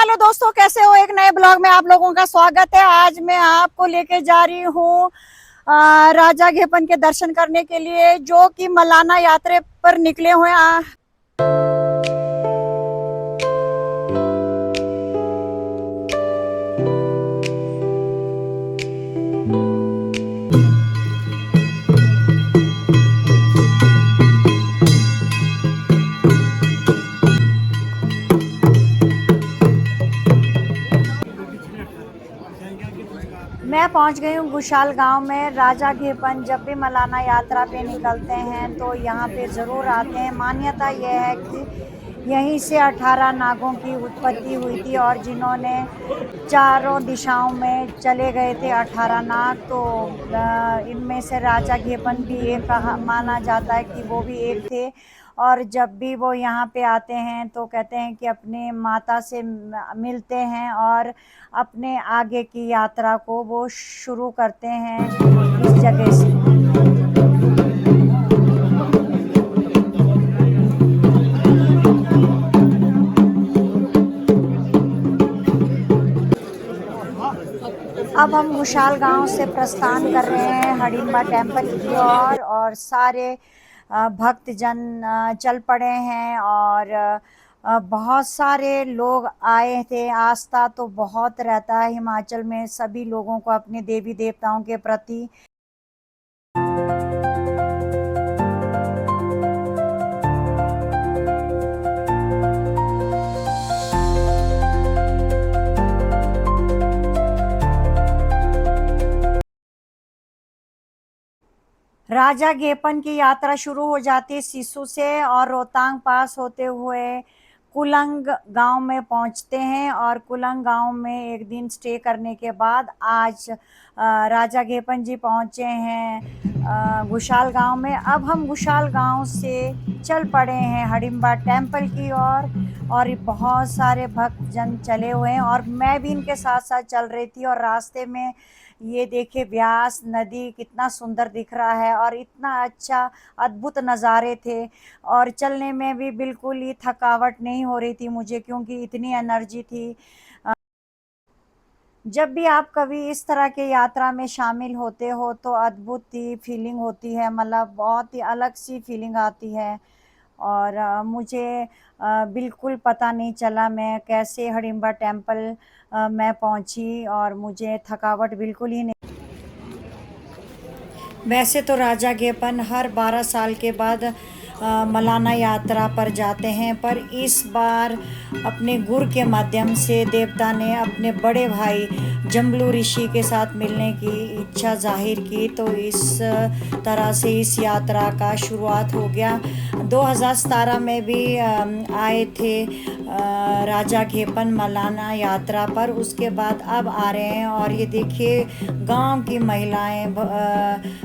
Hello दोस्तों, कैसे हो। एक नए ब्लॉग में आप लोगों का स्वागत है। आज मैं आपको लेके जा रही हूँ राजा घेपन के दर्शन करने के लिए, जो कि मलाना यात्रा पर निकले हुए हैं। मैं पहुंच गई हूँ घुशाल गांव में। राजा घेपन जब भी मलाना यात्रा पे निकलते हैं तो यहाँ पे ज़रूर आते हैं। मान्यता यह है कि यहीं से 18 नागों की उत्पत्ति हुई थी, और जिन्होंने चारों दिशाओं में चले गए थे 18 नाग, तो इनमें से राजा घेपन भी एक माना जाता है कि वो भी एक थे। और जब भी वो यहाँ पे आते हैं तो कहते हैं कि अपने माता से मिलते हैं और अपने आगे की यात्रा को वो शुरू करते हैं इस जगह से। अब हम घुशाल गांव से प्रस्थान कर रहे हैं हडिम्बा टेम्पल की ओर, और सारे भक्तजन चल पड़े हैं। और बहुत सारे लोग आए थे। आस्था तो बहुत रहता है हिमाचल में सभी लोगों को अपने देवी देवताओं के प्रति। राजा घेपन की यात्रा शुरू हो जाती है सिसु से, और रोहतांग पास होते हुए कुलंग गांव में पहुंचते हैं। और कुलंग गांव में एक दिन स्टे करने के बाद आज राजा घेपन जी पहुंचे हैं घुशाल गांव में। अब हम घुशाल गांव से चल पड़े हैं हडिम्बा टेम्पल की ओर, और बहुत सारे भक्तजन चले हुए हैं और मैं भी इनके साथ साथ चल रही थी। और रास्ते में ये देखिए व्यास नदी कितना सुंदर दिख रहा है, और इतना अच्छा अद्भुत नज़ारे थे। और चलने में भी बिल्कुल ही थकावट नहीं हो रही थी मुझे, क्योंकि इतनी एनर्जी थी। जब भी आप कभी इस तरह के यात्रा में शामिल होते हो तो अद्भुत ही फीलिंग होती है, मतलब बहुत ही अलग सी फीलिंग आती है। और मुझे बिल्कुल पता नहीं चला मैं कैसे हडिम्बा टेम्पल मैं पहुंची, और मुझे थकावट बिल्कुल ही नहीं। वैसे तो राजा घेपन हर 12 साल के बाद मलाना यात्रा पर जाते हैं, पर इस बार अपने गुर के माध्यम से देवता ने अपने बड़े भाई जम्बलू ऋषि के साथ मिलने की इच्छा जाहिर की, तो इस तरह से इस यात्रा का शुरुआत हो गया। 2017 में भी आए थे राजा घेपन मलाना यात्रा पर। उसके बाद अब आ रहे हैं, और ये देखिए गांव की महिलाएं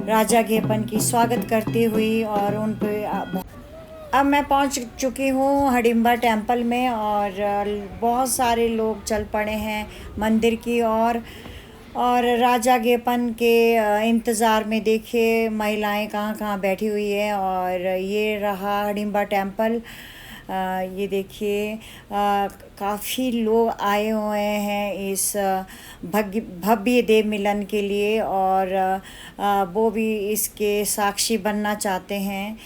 राजा घेपन की स्वागत करती हुई, और उन पे अब मैं पहुंच चुकी हूँ हडिम्बा टेम्पल में, और बहुत सारे लोग चल पड़े हैं मंदिर की ओर। और राजा घेपन के इंतज़ार में देखिए महिलाएं कहाँ कहाँ बैठी हुई है। और ये रहा हडिम्बा टेम्पल। ये देखिए काफ़ी लोग आए हुए हैं इस भव्य देव मिलन के लिए, और वो भी इसके साक्षी बनना चाहते हैं।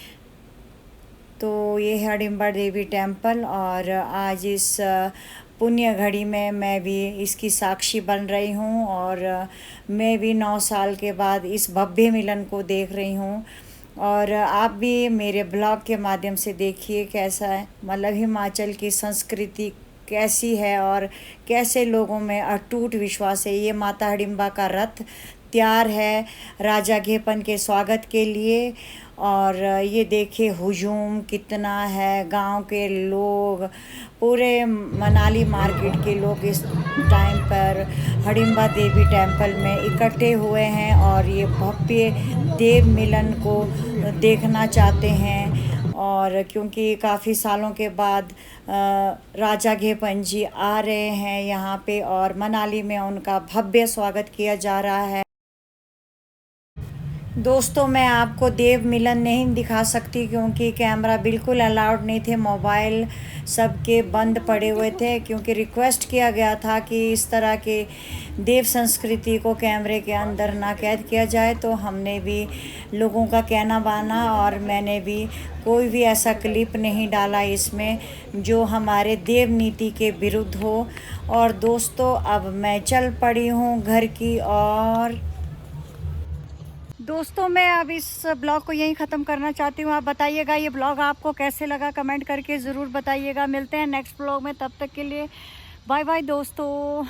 तो ये है हडिम्बा देवी टेम्पल, और आज इस पुण्य घड़ी में मैं भी इसकी साक्षी बन रही हूँ, और मैं भी 9 साल के बाद इस भव्य मिलन को देख रही हूँ। और आप भी मेरे ब्लॉग के माध्यम से देखिए कैसा है, मतलब हिमाचल की संस्कृति कैसी है और कैसे लोगों में अटूट विश्वास है। ये माता हडिम्बा का रथ तैयार है राजा घेपन के स्वागत के लिए। और ये देखिए हुजूम कितना है, गांव के लोग, पूरे मनाली मार्केट के लोग इस टाइम पर हडिम्बा देवी टेम्पल में इकट्ठे हुए हैं, और ये भव्य देव मिलन को देखना चाहते हैं। और क्योंकि काफ़ी सालों के बाद राजा घेपन जी आ रहे हैं यहाँ पे, और मनाली में उनका भव्य स्वागत किया जा रहा है। दोस्तों मैं आपको देव मिलन नहीं दिखा सकती क्योंकि कैमरा बिल्कुल अलाउड नहीं थे, मोबाइल सबके बंद पड़े हुए थे क्योंकि रिक्वेस्ट किया गया था कि इस तरह के देव संस्कृति को कैमरे के अंदर ना कैद किया जाए। तो हमने भी लोगों का कहना माना और मैंने भी कोई भी ऐसा क्लिप नहीं डाला इसमें जो हमारे देव नीति के विरुद्ध हो। और दोस्तों अब मैं चल पड़ी हूँ घर की। और दोस्तों मैं अब इस ब्लॉग को यहीं ख़त्म करना चाहती हूँ। आप बताइएगा ये ब्लॉग आपको कैसे लगा, कमेंट करके ज़रूर बताइएगा। मिलते हैं नेक्स्ट ब्लॉग में, तब तक के लिए बाय बाय दोस्तों।